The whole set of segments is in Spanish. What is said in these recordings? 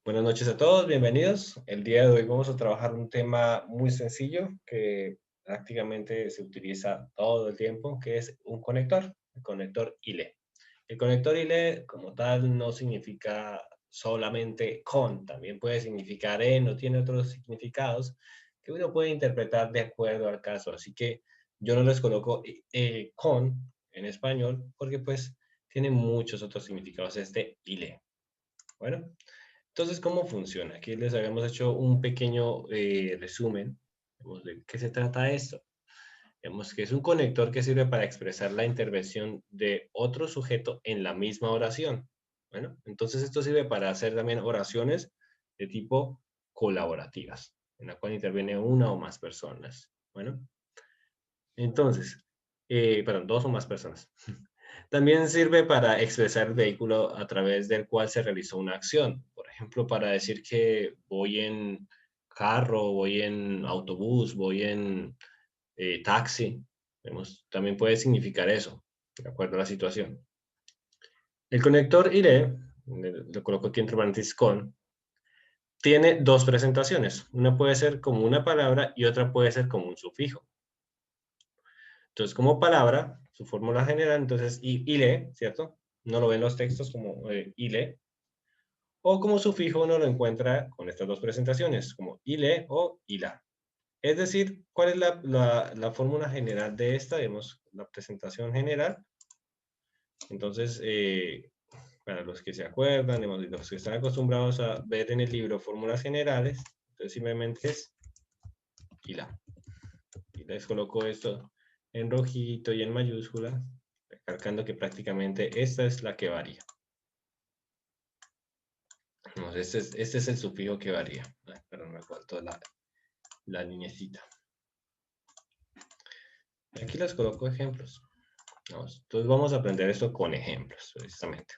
Buenas noches a todos, bienvenidos. El día de hoy vamos a trabajar un tema muy sencillo que prácticamente se utiliza todo el tiempo, que es un conector, el conector ILE. El conector ILE como tal no significa solamente con, también puede significar en o tiene otros significados que uno puede interpretar de acuerdo al caso. Así que yo no les coloco con en español porque pues tiene muchos otros significados este ILE. Bueno. Entonces, ¿cómo funciona? Aquí les habíamos hecho un pequeño resumen, digamos, de qué se trata esto. Vemos que es un conector que sirve para expresar la intervención de otro sujeto en la misma oración. Bueno, entonces esto sirve para hacer también oraciones de tipo colaborativas, en la cual interviene una o más personas. Bueno, entonces, perdón, dos o más personas. También sirve para expresar el vehículo a través del cual se realizó una acción. Por ejemplo, para decir que voy en carro, voy en autobús, voy en taxi. También puede significar eso, de acuerdo a la situación. El conector IRE, lo coloco aquí entre paréntesis con, tiene dos presentaciones. Una puede ser como una palabra y otra puede ser como un sufijo. Entonces, como palabra, su fórmula general, entonces, ile, ¿cierto? No lo ven los textos como ile. O como sufijo uno lo encuentra con estas dos presentaciones, como ile o ila. Es decir, ¿cuál es la fórmula general de esta? Vemos la presentación general. Entonces, para los que se acuerdan, digamos, los que están acostumbrados a ver en el libro fórmulas generales, entonces simplemente es ila. Y les coloco esto en rojito y en mayúscula, recalcando que prácticamente esta es la que varía. Este es el sufijo que varía. Perdón, me faltó la niñecita. Aquí les coloco ejemplos. Entonces vamos a aprender esto con ejemplos, precisamente.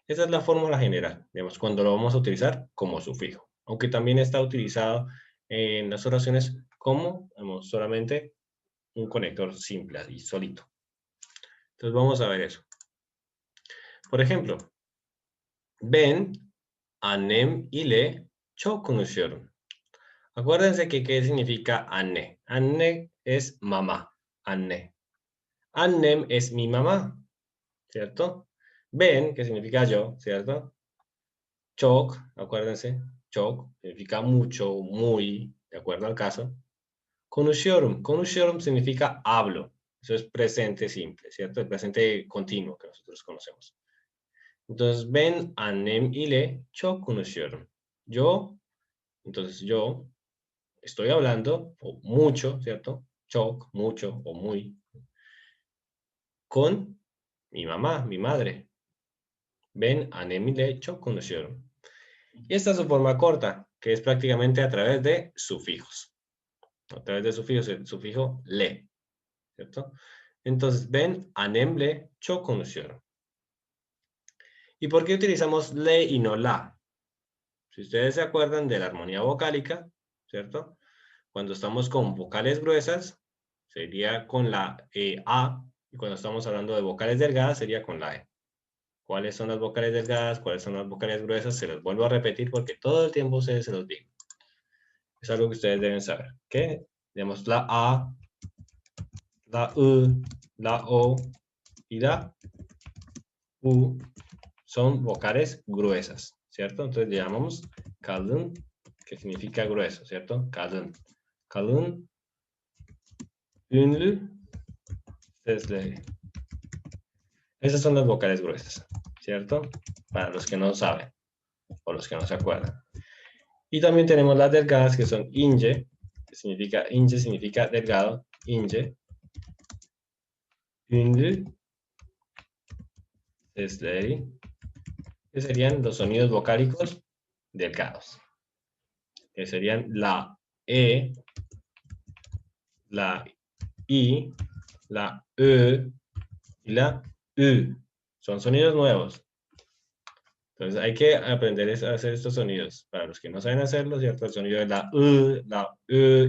Esa es la fórmula general, digamos, cuando lo vamos a utilizar como sufijo, aunque también está utilizado en las oraciones como, digamos, solamente un conector simple y solito. Entonces vamos a ver eso. Por ejemplo, Ben, annem ile çok konuşuyorum. Acuérdense que qué significa anne. Anne es mamá, anne. Annem es mi mamá, ¿cierto? Ben, que significa yo, ¿cierto? Çok, acuérdense, çok significa mucho, muy, de acuerdo al caso. Konuşuyorum, konuşuyorum significa hablo. Eso es presente simple, ¿cierto? El presente continuo que nosotros conocemos. Entonces, ben annem ile çok konuşuyorum. Yo, entonces yo estoy hablando, o mucho, ¿cierto? Çok, mucho o muy, con mi mamá, mi madre. Ben annem ile çok konuşuyorum. Y esta es su forma corta, que es prácticamente a través de sufijos. A través de sufijos, el sufijo le, ¿cierto? Entonces, ben annemle çok konuşuyorum. ¿Y por qué utilizamos le y no la? Si ustedes se acuerdan de la armonía vocálica, ¿cierto? Cuando estamos con vocales gruesas, sería con la A, y cuando estamos hablando de vocales delgadas, sería con la E. ¿Cuáles son las vocales delgadas? ¿Cuáles son las vocales gruesas? Se los vuelvo a repetir porque todo el tiempo ustedes se los digo. Es algo que ustedes deben saber. ¿Qué? Tenemos la A, la U, la O y la U. Son vocales gruesas, ¿cierto? Entonces le llamamos kalın, que significa grueso, ¿cierto? Kalın. Kalın, ünlü sesleri. Esas son las vocales gruesas, ¿cierto? Para los que no saben o los que no se acuerdan. Y también tenemos las delgadas que son ince, ince significa delgado, ince. Ünlü sesleri, que serían los sonidos vocálicos delgados, que serían la E, la I, la Ö y la U. Son sonidos nuevos. Entonces hay que aprender a hacer estos sonidos. Para los que no saben hacerlo, ¿cierto? El sonido de la U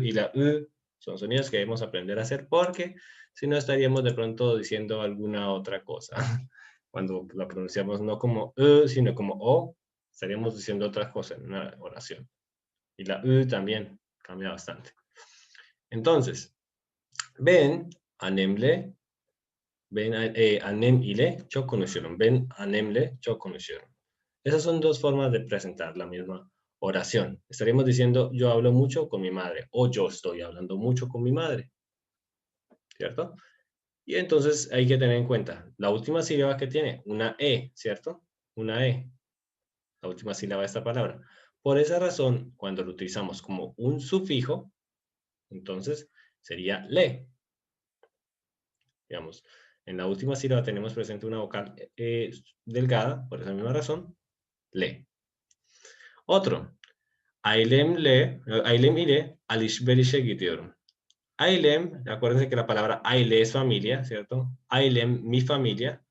y la U son sonidos que debemos aprender a hacer porque si no estaríamos de pronto diciendo alguna otra cosa. Cuando la pronunciamos no como U, sino como O, estaríamos diciendo otra cosa en una oración. Y la U también cambia bastante. Entonces, ben annemle, annem ile çok konuşuyorum. Ben annemle çok konuşuyorum. Esas son dos formas de presentar la misma oración. Estaríamos diciendo yo hablo mucho con mi madre o yo estoy hablando mucho con mi madre, ¿cierto? Y entonces hay que tener en cuenta la última sílaba que tiene, una E, ¿cierto? Una E, la última sílaba de esta palabra. Por esa razón, cuando lo utilizamos como un sufijo, entonces sería le. Digamos, en la última sílaba tenemos presente una vocal delgada, por esa misma razón, le. Otro, ailem ile alışverişe gidiyorum. Ailem, acuérdense que la palabra aile es familia, ¿cierto? Ailem, mi familia,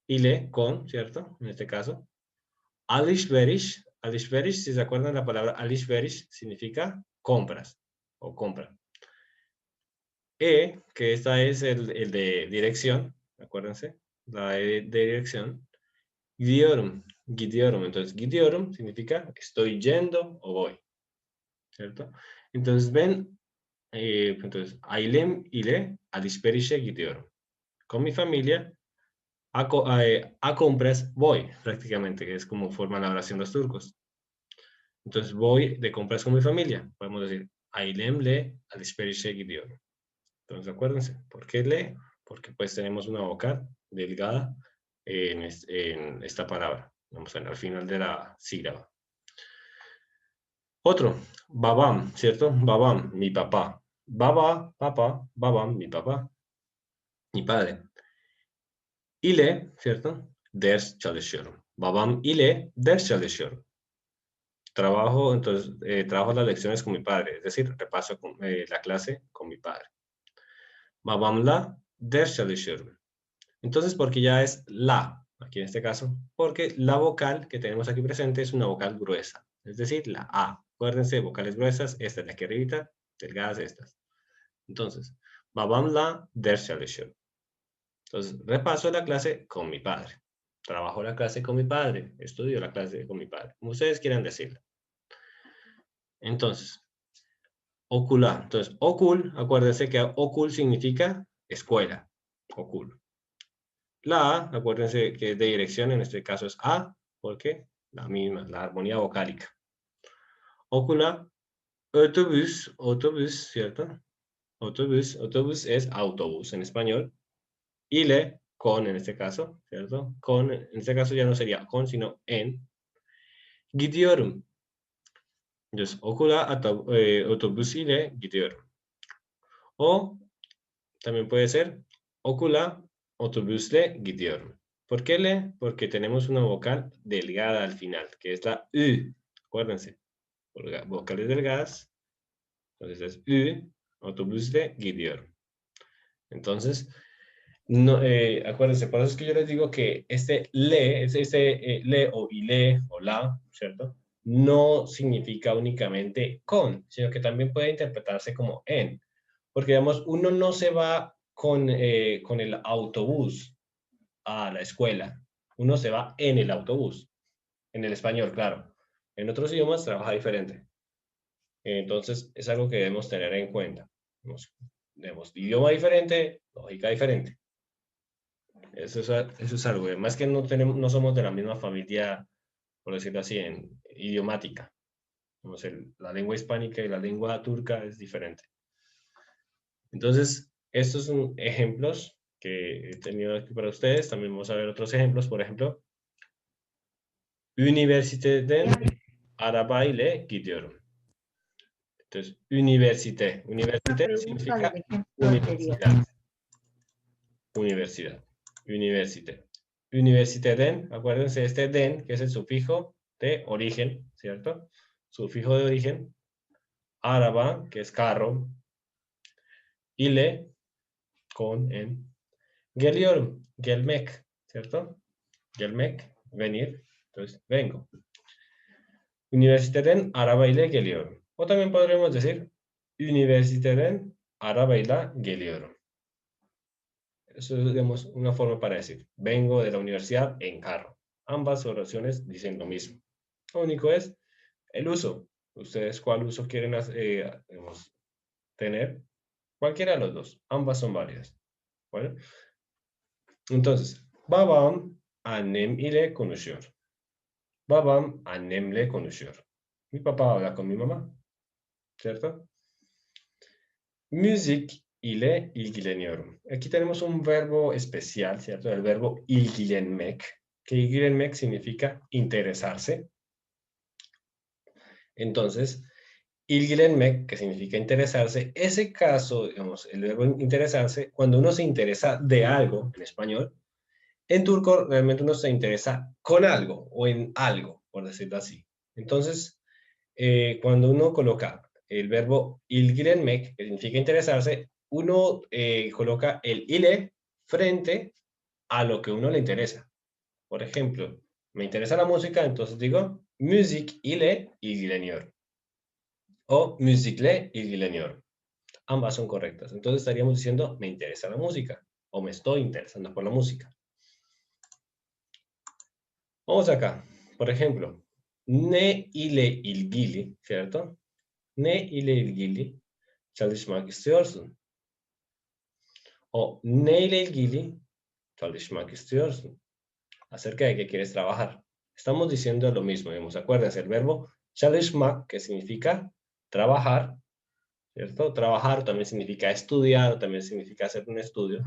ile, con, ¿cierto? En este caso. Alışveriş, alışveriş, si se acuerdan la palabra alışveriş, significa compras o compra. Que esta es el de dirección, acuérdense, la E de dirección. Gidiyorum, gidiyorum. Entonces, gidiyorum significa estoy yendo o voy, ¿cierto? Entonces, ven, entonces, ailem ile alışverişe gidiyorum. Con mi familia a compras voy, prácticamente, que es como forman la oración los turcos. Entonces, voy de compras con mi familia. Podemos decir, ailemle alışverişe gidiyorum. Entonces, acuérdense, ¿por qué le? Porque pues tenemos una vocal delgada en esta palabra. Vamos a ver al final de la sílaba. Otro, babam, ¿cierto? Babam, mi papá. Baba, papá, babam, mi papá, mi padre. İle, ¿cierto? Ders çalışıyorum. Babam ile ders çalışıyorum. Trabajo, entonces, trabajo las lecciones con mi padre, es decir, repaso la clase con mi padre. Babamla ders çalışıyorum. Entonces, porque ya es la, aquí en este caso, porque la vocal que tenemos aquí presente es una vocal gruesa, es decir, la A. Acuérdense, vocales gruesas, esta es la que arribita, delgadas estas. Entonces, babamla ders çalışıyorum. Entonces, repaso la clase con mi padre. Trabajo la clase con mi padre. Estudio la clase con mi padre. Como ustedes quieran decirlo. Entonces, ocula. Entonces, ocul, acuérdense que ocul significa escuela. Ocul. La A, acuérdense que es de dirección, en este caso es A, porque la misma, la armonía vocálica. Ocula, autobús, autobús, ¿cierto? Autobús, autobús es autobús en español. Ile, con en este caso, ¿cierto? Con, en este caso ya no sería con, sino en. Gidiyorum. Entonces, okula otobüs ile gidiyorum. O también puede ser okula otobüsle gidiyorum. ¿Por qué le? Porque tenemos una vocal delgada al final, que es la U. Acuérdense, vocales delgadas. Entonces es U, otobüsle gidiyorum. Entonces, no, acuérdense, por eso es que yo les digo que este le o ile o la, ¿cierto? No significa únicamente con, sino que también puede interpretarse como en. Porque, digamos, uno no se va con el autobús a la escuela, uno se va en el autobús, en el español, claro. En otros idiomas trabaja diferente. Entonces, es algo que debemos tener en cuenta. Debemos idioma diferente, lógica diferente. Eso es algo. Además que no somos de la misma familia, por decirlo así, en idiomática. La lengua hispánica y la lengua turca es diferente. Entonces, estos son ejemplos que he tenido aquí para ustedes. También vamos a ver otros ejemplos. Por ejemplo, üniversiteden arabayla gidiyorum. Entonces, université. Université significa universidad. Universidad. Université. Universiteden, acuérdense este den, que es el sufijo de origen, ¿cierto? Sufijo de origen. Araba, que es carro. Ile, con, en. Geliyorum, gelmek, ¿cierto? Gelmek, venir. Entonces, vengo. Üniversiteden arabayla geliyorum. O también podríamos decir, üniversiteden arabayla geliyorum. Eso es, digamos, una forma para decir, vengo de la universidad en carro. Ambas oraciones dicen lo mismo. Lo único es el uso. ¿Ustedes cuál uso quieren digamos, tener? Cualquiera de los dos. Ambas son válidas. Bueno, entonces, babam annem ile konuşuyor. Babam annemle konuşuyor. Mi papá habla con mi mamá, ¿cierto? Müzik ile ilgileniyorum. Aquí tenemos un verbo especial, ¿cierto? El verbo ilgilenmek, que ilgilenmek significa interesarse. Entonces, ilgilenmek, que significa interesarse, ese caso, digamos, el verbo interesarse, cuando uno se interesa de algo, en español, en turco realmente uno se interesa con algo o en algo, por decirlo así. Entonces, cuando uno coloca el verbo ilgilenmek, que significa interesarse, uno coloca el ile frente a lo que uno le interesa. Por ejemplo, me interesa la música, entonces digo müzik ile ilgileniyorum o müzikle ilgileniyorum. Ambas son correctas. Entonces estaríamos diciendo me interesa la música o me estoy interesando por la música. Vamos acá. Por ejemplo, ne ile ilgili, ¿cierto? Ne ile ilgili çalışmak istiyorsun? O ne ile ilgili çalışmak istiyorsun? Acerca de qué quieres trabajar. Estamos diciendo lo mismo, digamos, acuérdense, el verbo çalışmak, que significa trabajar, ¿cierto? Trabajar también significa estudiar, también significa hacer un estudio.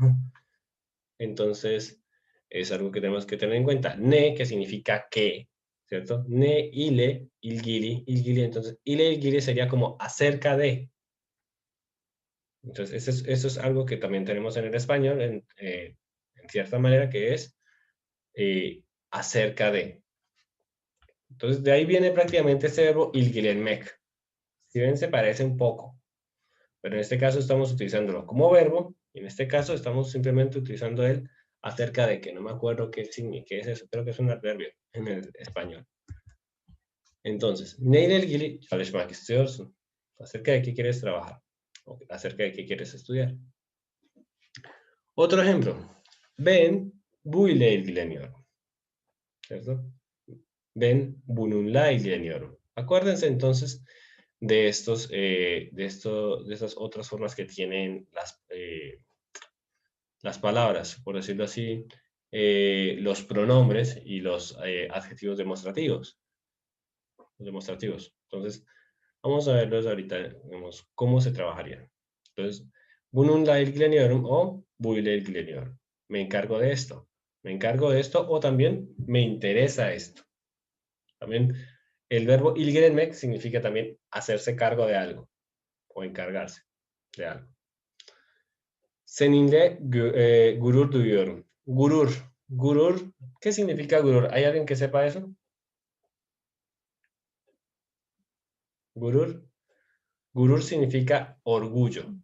Entonces, es algo que tenemos que tener en cuenta. Ne, que significa que, ¿cierto? Ne, ile, ilgili, ilgili. Entonces, ile, ilgili sería como acerca de. Entonces, eso es algo que también tenemos en el español, en cierta manera, que es acerca de. Entonces, de ahí viene prácticamente este verbo ilgilenmek. Si ven, se parece un poco, pero en este caso estamos utilizándolo como verbo, y en este caso estamos simplemente utilizando el acerca de, que no me acuerdo qué es eso, creo que es un adverbio en el español. Entonces, neyle ilgili çalışmak istiyorsun. Acerca de qué quieres trabajar, o acerca de qué quieres estudiar. Otro ejemplo, ben bu ile ilgileniyorum, ¿cierto? Ben bununla ilgileniyorum. Acuérdense entonces de de estas otras formas que tienen las palabras, por decirlo así, los pronombres y los adjetivos demostrativos. Entonces, vamos a verlos ahorita, vemos cómo se trabajaría. Entonces, bununla ilgileniyorum o buyla ilgileniyorum. Me encargo de esto. Me encargo de esto o también me interesa esto. También el verbo ilgilenmek significa también hacerse cargo de algo o encargarse de algo. Seninle gurur duyuyorum. Gurur. Gurur. ¿Qué significa gurur? ¿Hay alguien que sepa eso? Gurur. Gurur significa orgullo.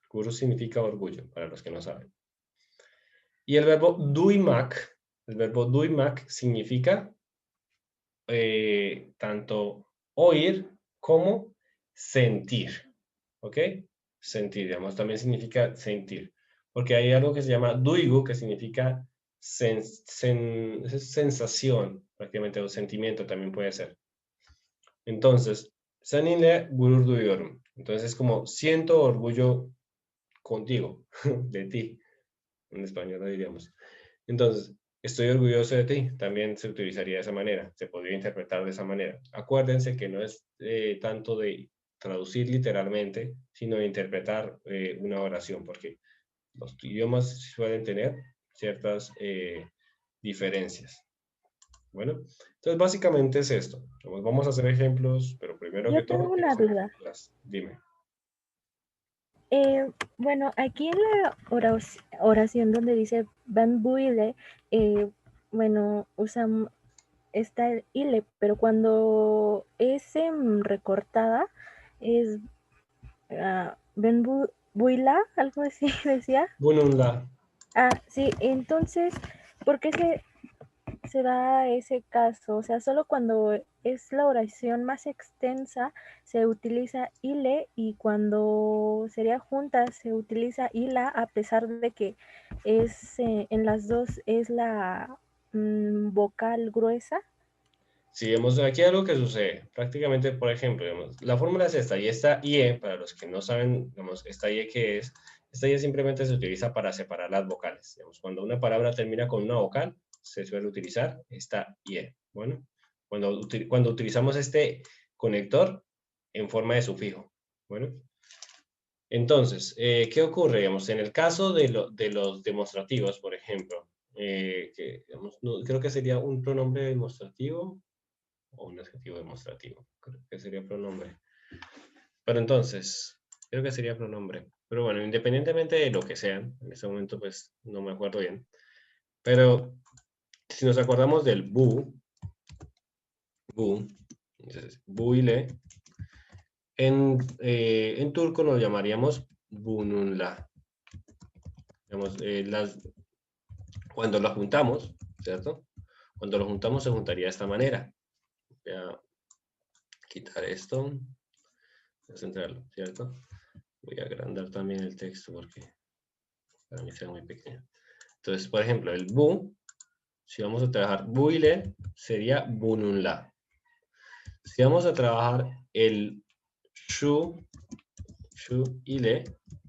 Gurur significa orgullo, para los que no saben. Y el verbo duymak significa tanto oír como sentir. ¿Ok? Sentir, digamos, también significa sentir. Porque hay algo que se llama duygu, que significa sensación, prácticamente, o sentimiento también puede ser. Entonces, seninle gurur duyuyorum. Entonces, es como siento orgullo contigo, de ti. En español lo diríamos. Entonces, estoy orgulloso de ti. También se utilizaría de esa manera. Se podría interpretar de esa manera. Acuérdense que no es tanto de traducir literalmente, sino de interpretar una oración, porque los idiomas suelen tener ciertas diferencias. Bueno, entonces básicamente es esto. Vamos a hacer ejemplos, pero primero Yo que todo, tengo una duda. dime. Bueno, aquí en la oración donde dice Van Buile, bueno, usan esta ile, pero cuando es recortada es Ben Buila, algo así decía. Bununla. Ah, sí, entonces, ¿por qué se da ese caso? O sea, solo cuando es la oración más extensa se utiliza ile y cuando sería junta se utiliza ila a pesar de que es en las dos es la vocal gruesa. Si vemos aquí algo que sucede, prácticamente, por ejemplo, digamos, la fórmula es esta, y esta IE, para los que no saben, digamos, esta IE ¿qué es? Esta IE simplemente se utiliza para separar las vocales. Digamos, cuando una palabra termina con una vocal, se suele utilizar esta IE. Bueno, cuando utilizamos este conector en forma de sufijo. Bueno, entonces, ¿qué ocurre? Digamos, en el caso de los demostrativos, por ejemplo, que, digamos, creo que sería un pronombre demostrativo o un adjetivo demostrativo. Creo que sería pronombre. Pero entonces, creo que sería pronombre. Pero bueno, independientemente de lo que sean, en este momento pues no me acuerdo bien. Pero si nos acordamos del entonces, bu ile, en turco lo llamaríamos bununla. Digamos, cuando lo juntamos, ¿cierto? Cuando lo juntamos se juntaría de esta manera. Voy a quitar esto, voy a centrarlo, ¿cierto? Voy a agrandar también el texto porque para mí sea muy pequeño. Entonces, por ejemplo, el bu, si vamos a trabajar bu ile, sería bununla. Si vamos a trabajar el shu ile,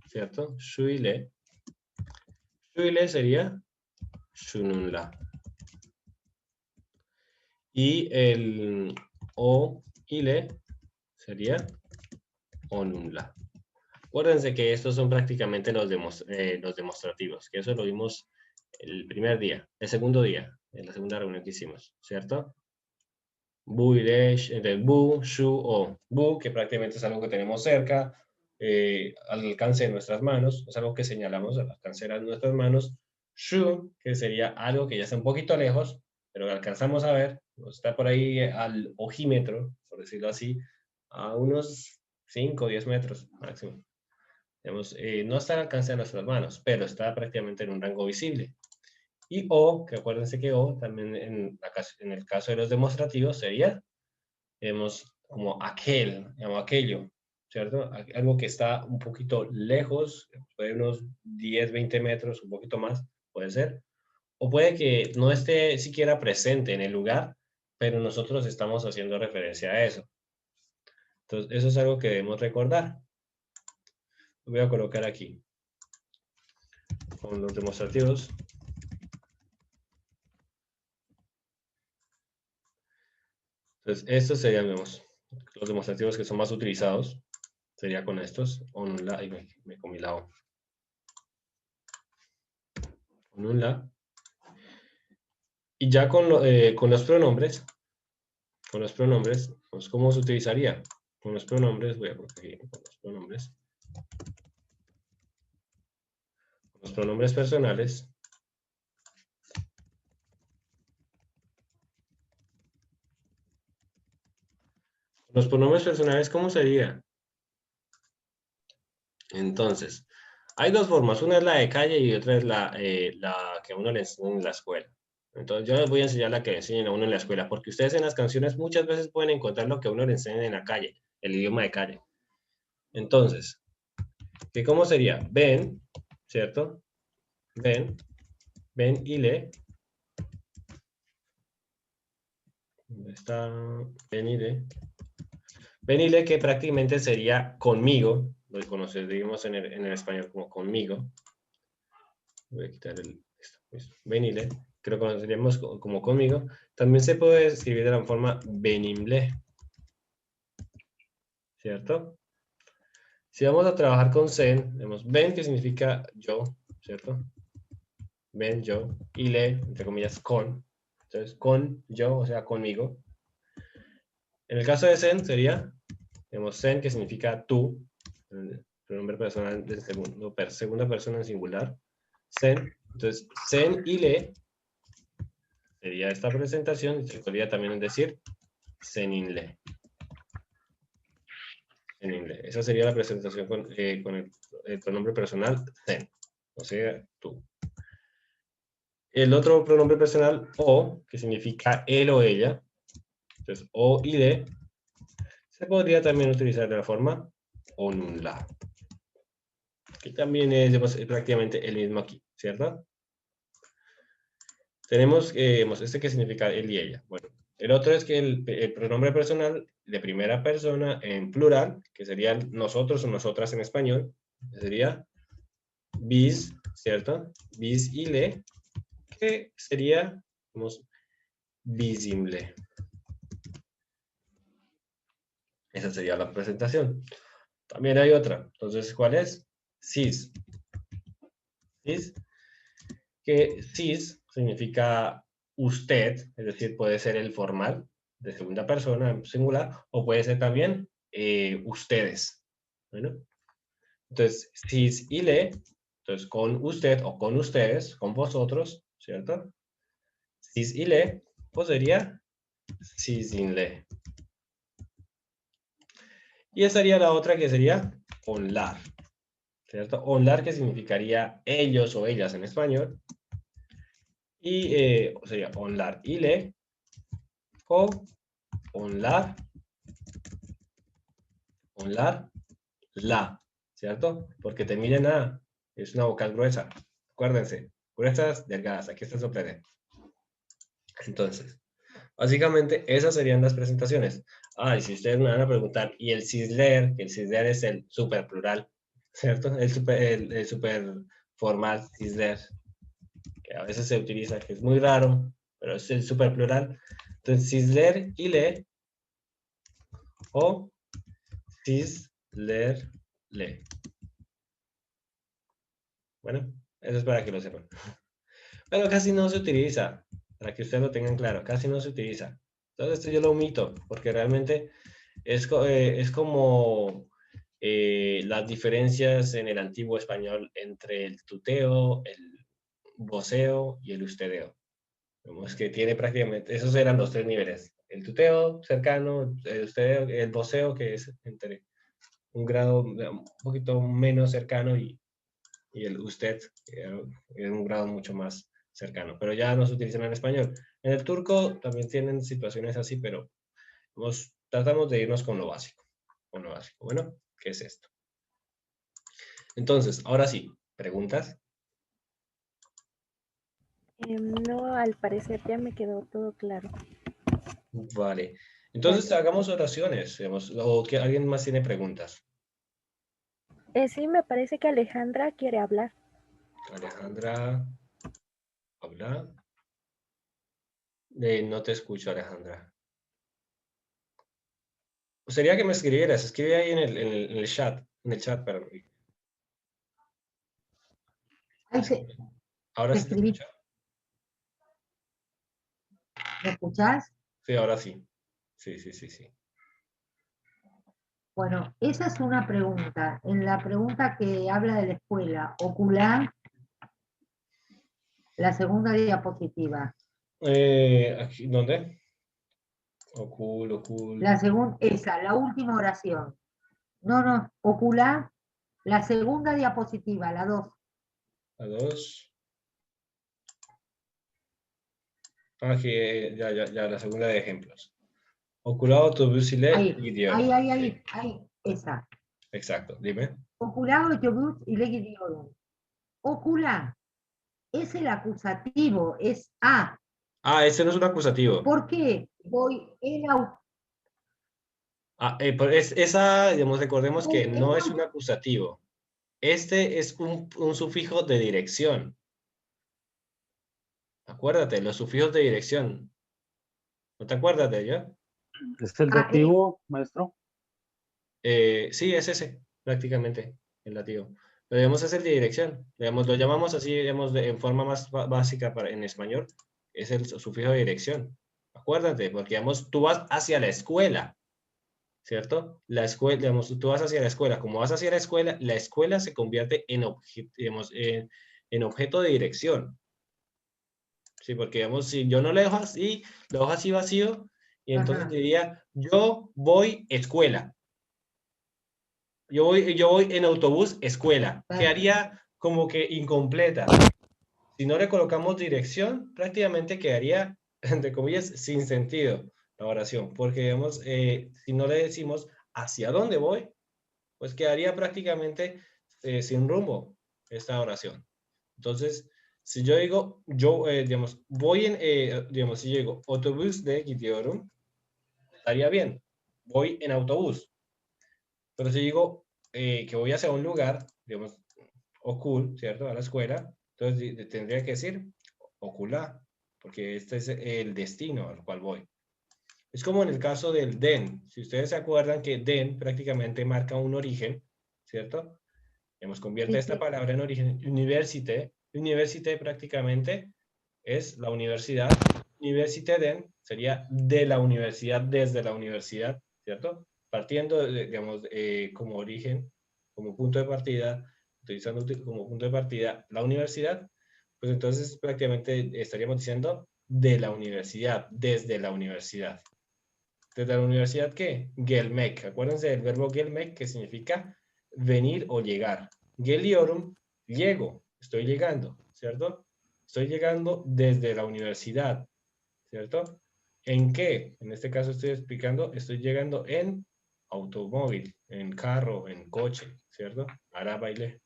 ¿cierto? Shu ile sería shununla. Y el o ile sería onunla. Acuérdense que estos son prácticamente los demostrativos, que eso lo vimos el primer día, el segundo día, en la segunda reunión que hicimos, ¿cierto? Bu, iresh, entre bu, shu o bu, que prácticamente es algo que tenemos cerca, al alcance de nuestras manos, es algo que señalamos al alcance de nuestras manos. Shu, que sería algo que ya está un poquito lejos, pero que alcanzamos a ver, está por ahí al ojímetro, por decirlo así, a unos 5 o 10 metros máximo. Digamos, no está al alcance de nuestras manos, pero está prácticamente en un rango visible. Y O, que acuérdense que O también en el caso de los demostrativos sería, digamos, como aquello, ¿cierto? Algo que está un poquito lejos, puede unos 10, 20 metros, un poquito más, puede ser. O puede que no esté siquiera presente en el lugar, pero nosotros estamos haciendo referencia a eso. Entonces, eso es algo que debemos recordar. Lo voy a colocar aquí, con los demostrativos. Entonces, estos serían los demostrativos que son más utilizados. Sería con estos. Onunla, y me comí la O. Onunla. Y ya con los pronombres, pues, ¿cómo se utilizaría? Con los pronombres, voy a colocar aquí, con los pronombres. Con los pronombres personales. Los pronombres personales, ¿cómo sería? Entonces, hay dos formas. Una es la de calle y otra es la que a uno le enseñan en la escuela. Entonces, yo les voy a enseñar la que le enseñan a uno en la escuela, porque ustedes en las canciones muchas veces pueden encontrar lo que a uno le enseñan en la calle, el idioma de calle. Entonces, ¿qué cómo sería? Ven, ¿cierto? Ven y lee. ¿Dónde está? Ven y lee. Ven y lee, que prácticamente sería conmigo, lo conocemos en el español como conmigo. Voy a quitar esto. Ven y lee, que lo conoceríamos como conmigo. También se puede escribir de la forma venimle, ¿cierto? Si vamos a trabajar con sen, vemos ven, que significa yo, ¿cierto? Ven, yo, y le, entre comillas, con. Entonces, con yo, o sea, conmigo. En el caso de sen sería, tenemos sen, que significa tú, el pronombre personal de segunda persona en singular. Sen, entonces, sen y le sería esta presentación, y se podría también decir seninle. Seninle. Esa sería la presentación con el pronombre personal sen, o sea, tú. El otro pronombre personal, o, que significa él o ella, entonces o y de, se podría también utilizar de la forma onunla, que también es prácticamente el mismo aquí, ¿cierto? Tenemos este que significa él y ella. Bueno, El otro es que el pronombre personal de primera persona en plural, que sería nosotros o nosotras en español, sería bis, ¿cierto? Bis y le, que sería, vamos, visible. Esa sería la presentación. También hay otra. Entonces, ¿cuál es? Cis. Cis, que cis significa usted, es decir, puede ser el formal de segunda persona, singular, o puede ser también ustedes. Bueno, entonces, cis y le, entonces con usted o con ustedes, con vosotros, ¿cierto? Cis y le, pues sería cis sin le. Y esa sería la otra que sería onlar, ¿cierto? Onlar que significaría ellos o ellas en español. Y sería onlar y le o onlar, onlar, la, ¿cierto? Porque termina en A, es una vocal gruesa. Acuérdense, gruesas, delgadas, aquí está el soplete. Entonces, básicamente esas serían las presentaciones. Ah, y si ustedes me van a preguntar, ¿y el cisler? Que el cisler es el super plural, ¿cierto? El super formal cisler, que a veces se utiliza, que es muy raro, pero es el super plural. Entonces, cisler y le o cisler le. Bueno, eso es para que lo sepan. Pero casi no se utiliza, para que ustedes lo tengan claro, casi no se utiliza. Entonces esto yo lo omito, porque realmente es como las diferencias en el antiguo español entre el tuteo, el voceo y el ustedeo. Vemos que tiene prácticamente, esos eran los tres niveles. El tuteo cercano, el ustedeo, el voceo que es entre un grado un poquito menos cercano y el usted en un grado mucho más cercano, pero ya no se utilizan en español. En el turco también tienen situaciones así, pero tratamos de irnos con lo básico. Con lo básico. Bueno, ¿qué es esto? Entonces, ahora sí, ¿preguntas? No, al parecer ya me quedó todo claro. Vale. Entonces, Gracias. hagamos oraciones, digamos, o que alguien más tiene preguntas. Sí, me parece que Alejandra quiere hablar. Alejandra, habla. No te escucho, Alejandra. Sería que me escribieras, escribe ahí en el chat, perdón. Ahí te, Ahora te sí te escribí, escucho. ¿me escuchás? Sí, ahora sí. Sí, sí, sí, sí. Bueno, esa es una pregunta. En la pregunta que habla de la escuela, ocular, la segunda diapositiva. Aquí, ¿dónde? Ocul, ocul. La segunda, esa, la última oración. No, no, ocular, la segunda diapositiva, la 2. A dos. Aquí, ya, la segunda de ejemplos. Ocular, autobús y Ahí, gidiyor. ahí, ahí, Sí, ahí, ahí, esa. exacto. Dime. Ocular, autobús y gidiyorum. Ocular es el acusativo, es A. Ah, ese no es un acusativo. ¿Por qué? Voy en auto. Ah, esa, digamos, recordemos Voy que en no es un auto. acusativo. Este es un sufijo de dirección. Acuérdate, los sufijos de dirección. ¿No te acuerdas de ello? ¿Es el Ah, dativo, maestro? Sí, es ese, prácticamente, el lativo. Pero digamos es el de dirección. Digamos, lo llamamos así, digamos, en forma más básica en español. Es el sufijo de dirección. Acuérdate, porque digamos, tú vas hacia la escuela, ¿cierto? La escuela, digamos, tú vas hacia la escuela. Como vas hacia la escuela se convierte digamos, en objeto de dirección. Sí, porque digamos, si yo no lo dejo así vacío, y entonces ajá, diría, yo voy escuela. Yo voy en autobús escuela. Quedaría como que incompleta. Si no le colocamos dirección, prácticamente quedaría, entre comillas, sin sentido la oración. Porque, digamos, si no le decimos hacia dónde voy, pues quedaría prácticamente sin rumbo esta oración. Entonces, Si yo digo, digamos, voy en, digamos, si yo digo autobús de Gidiyorum, estaría bien. Voy en autobús. Pero si digo que voy hacia un lugar, digamos, okul, ¿cierto? A la escuela, entonces tendría que decir okula, porque este es el destino al cual voy. Es como en el caso del den. Si ustedes se acuerdan que den prácticamente marca un origen, ¿cierto? Hemos convierte Sí, esta sí. palabra en origen. Université. Université prácticamente es la universidad. Université den sería de la universidad, desde la universidad, ¿cierto? Partiendo, digamos, como origen, como punto de partida, utilizando como punto de partida la universidad, pues entonces prácticamente estaríamos diciendo de la universidad, desde la universidad. ¿Desde la universidad qué? Gelmek. Acuérdense del verbo gelmek, que significa venir o llegar. Geliorum, llego, estoy llegando, ¿cierto? Estoy llegando desde la universidad, ¿cierto? ¿En qué? En este caso estoy explicando, estoy llegando en automóvil, en carro, en coche, ¿cierto? Ahora baile.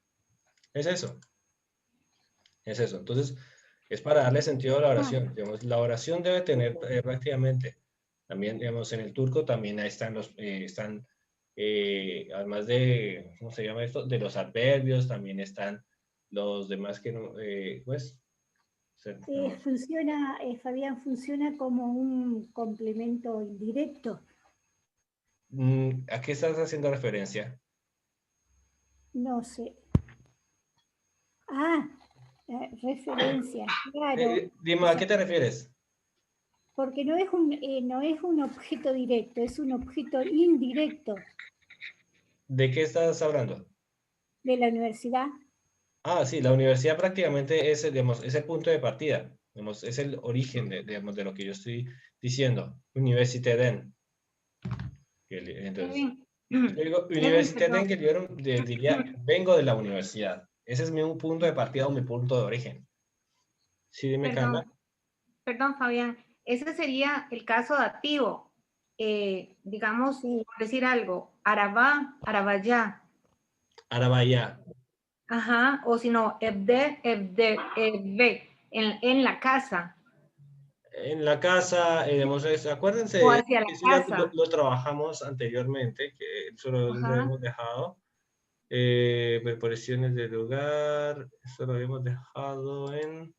Es eso, es eso. Entonces, es para darle sentido a la oración. Digamos, la oración debe tener prácticamente, también, digamos, en el turco también ahí están además de, ¿cómo se llama esto? De los adverbios, también están los demás que no, pues, digamos, Funciona, Fabián, funciona como un complemento indirecto. ¿a qué estás haciendo referencia? No sé. Ah, referencia, claro. Dime, ¿a qué te refieres? Porque no es un objeto directo, es un objeto indirecto ¿De qué estás hablando? de la universidad. Ah, sí, la universidad prácticamente es, digamos, es el punto de partida, digamos, es el origen de, digamos, de lo que yo estoy diciendo. Universitäten. Entonces, Edwin, yo digo, Edwin, Universitäten, perdón. que yo diría, vengo de la universidad. Ese es mi punto de partida o mi punto de origen. Sí, dime, Carla. Perdón, Fabián. Ese sería el caso dativo. Digamos, Sí. por decir algo, arabá, arabaya. Arabaya. Ajá, o si no, ebde, en la casa. En la casa, digamos, O acuérdense, hacia la eso ya casa. lo trabajamos anteriormente, que eso lo Ajá. hemos dejado. Preposiciones del lugar, eso lo habíamos dejado en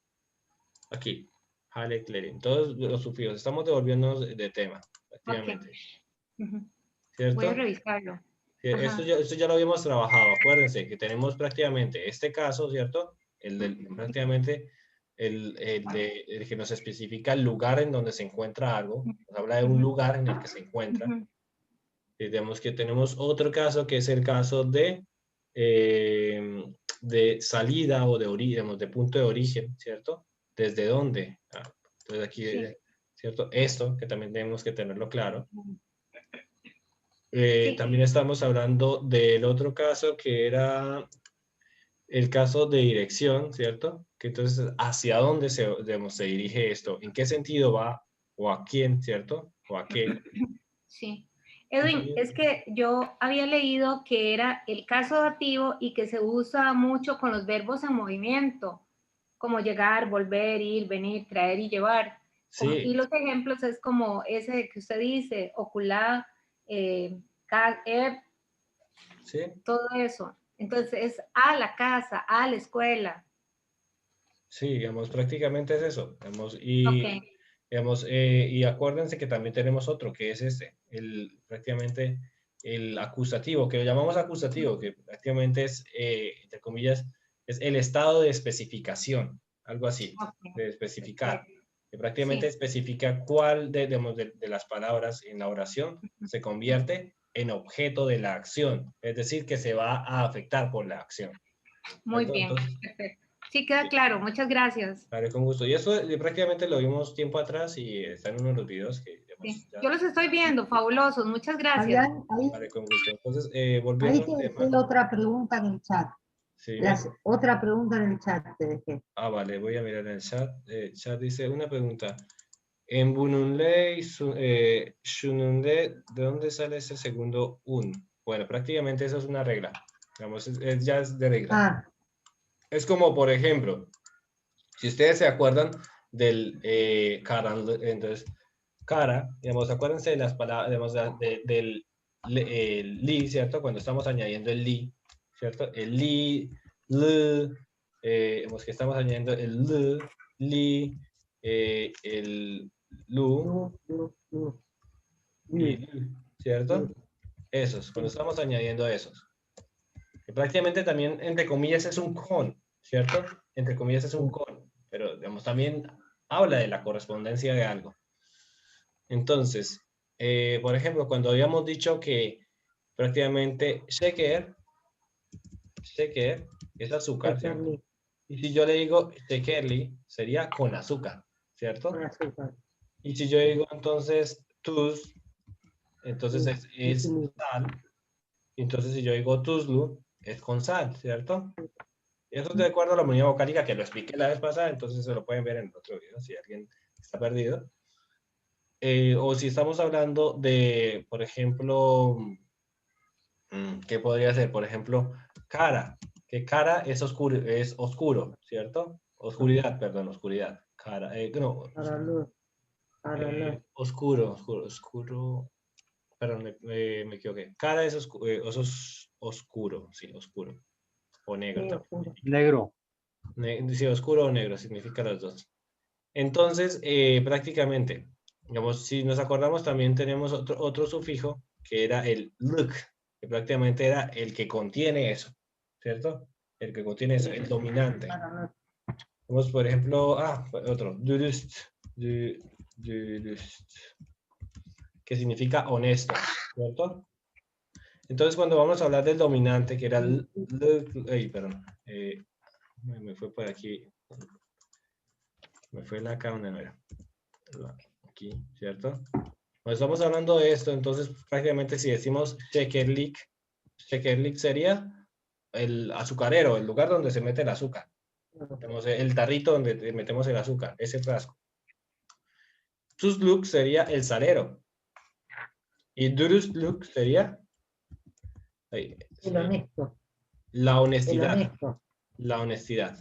aquí, Hale Clearing. Todos los sufijos, estamos devolviéndonos de tema, Ok. prácticamente, Ujú. Voy a ¿cierto? revisarlo. Sí, Ajá. esto ya lo habíamos trabajado, acuérdense que tenemos prácticamente este caso, ¿cierto? Prácticamente el que nos especifica el lugar en donde se encuentra algo, nos habla de un Ujú, lugar en el que se encuentra. ujú. Y tenemos que tenemos otro caso que es el caso eh, de salida o de origen, de punto de origen, ¿cierto? ¿Desde dónde? Entonces aquí, Sí. ¿cierto? Esto, que también tenemos que tenerlo claro. Sí. También estamos hablando del otro caso que era el caso de dirección, ¿cierto? Que entonces, ¿hacia dónde digamos, se dirige esto? ¿En qué sentido va? ¿O a quién, ¿cierto? ¿O a qué? Sí. Y Edwin, también, es que yo había leído que era el caso dativo y que se usa mucho con los verbos en movimiento, como llegar, volver, ir, venir, traer y llevar. Y sí, los ejemplos es como ese que usted dice, ocular, sí, todo eso. Entonces es a la casa, a la escuela. sí, digamos, prácticamente es eso. Digamos, Ok. digamos, y acuérdense que también tenemos otro, que es este, prácticamente el acusativo, que lo llamamos acusativo, que prácticamente es, entre comillas, es el estado de especificación, algo así, Ok, de especificar, perfecto. que prácticamente Sí. especifica cuál digamos, de las palabras en la oración se convierte en objeto de la acción, es decir, que se va a afectar por la acción. Muy ¿Cierto? bien, Entonces, perfecto. Sí, queda sí. claro. Muchas gracias. Vale, con gusto. Y eso prácticamente lo vimos tiempo atrás y está en uno de los videos que Sí. digamos, ya. Yo los estoy viendo, fabulosos. Muchas gracias. Fabián, Vale, con gusto. Entonces, Vale. volviendo Ahí al te tema. dejé otra pregunta en el chat. Sí, Otra pregunta en el chat te dejé. vale, voy a mirar en el chat. El chat dice una pregunta. En Bununle y Shununle, ¿de dónde sale ese segundo un? Bueno, prácticamente eso es una regla. Digamos, ya es de regla. Ah, Es como, por ejemplo, Si ustedes se acuerdan del cara, entonces, cara, digamos, acuérdense de las palabras, digamos, del li, ¿cierto? Cuando estamos añadiendo el li, ¿cierto? El li, l, digamos que estamos añadiendo el l, li, el lu y lu, ¿cierto? Esos, cuando estamos añadiendo esos. Que prácticamente también, entre comillas, es un con, ¿cierto? Entre comillas es un con, pero digamos, también habla de la correspondencia de algo. Entonces, por ejemplo, cuando habíamos dicho que prácticamente shaker es azúcar, ¿cierto? Y si yo le digo shakerly, sería con azúcar, ¿cierto? Con azúcar. Y si yo digo entonces tus, entonces es sal. Entonces si yo digo tuzlu, es con sal, ¿cierto? Eso es de acuerdo a la armonía vocálica que lo expliqué la vez pasada, entonces se lo pueden ver en el otro video si alguien está perdido. O si estamos hablando de, por ejemplo, ¿qué podría ser? Por ejemplo, cara. Que cara es oscuro, ¿cierto? Oscuridad, perdón, oscuridad. Cara, no, Para luz. Para luz. oscuro. Perdón, me equivoqué. Cara es oscuro, sí, oscuro. O negro Sí, también. oscuro. Negro. Sí, oscuro o negro, significa los dos. Entonces, prácticamente, digamos, si nos acordamos, también tenemos otro sufijo que era el look, que prácticamente era el que contiene eso, ¿cierto? El que contiene eso, el dominante. Para luz. Vamos, por ejemplo, otro, dürüst, dürüst, que significa honesto, ¿cierto? Entonces, cuando vamos a hablar del dominante, que era el look, perdón, me fue por aquí, me fue la cámara, no era. Aquí, ¿cierto? Cuando estamos hablando de esto, entonces prácticamente si decimos shakerlik sería el azucarero, el lugar donde se mete el azúcar. Tenemos el tarrito donde metemos el azúcar, ese frasco. Tuzluk sería el salero. Y Durustluk sería El honesto. la honestidad. El honesto. La honestidad.